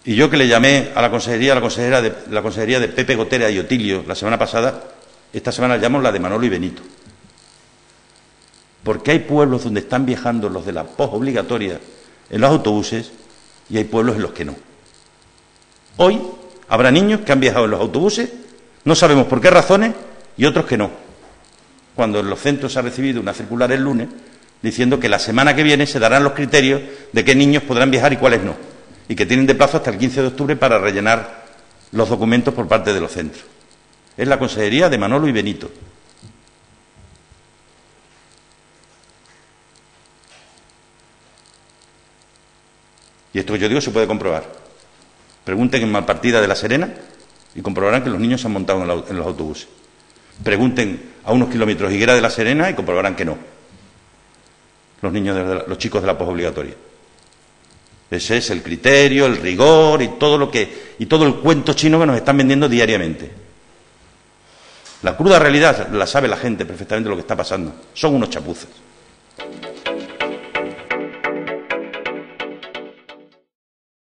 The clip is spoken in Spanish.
Y yo, que le llamé a la consejería de Pepe Gotera y Otilio la semana pasada, esta semana llamo la de Manolo y Benito. Porque hay pueblos donde están viajando los de la posobligatoria en los autobuses y hay pueblos en los que no. Hoy habrá niños que han viajado en los autobuses, no sabemos por qué razones, y otros que no. Cuando en los centros se ha recibido una circular el lunes diciendo que la semana que viene se darán los criterios de qué niños podrán viajar y cuáles no, y que tienen de plazo hasta el 15 de octubre para rellenar los documentos por parte de los centros. Es la consejería de Manolo y Benito. Y esto que yo digo se puede comprobar. Pregunten en Malpartida de La Serena y comprobarán que los niños se han montado en los autobuses. Pregunten a unos kilómetros Higuera de La Serena y comprobarán que no. Los chicos de la posobligatoria. Ese es el criterio, el rigor y todo el cuento chino que nos están vendiendo diariamente. La cruda realidad la sabe la gente perfectamente lo que está pasando. Son unos chapuzas.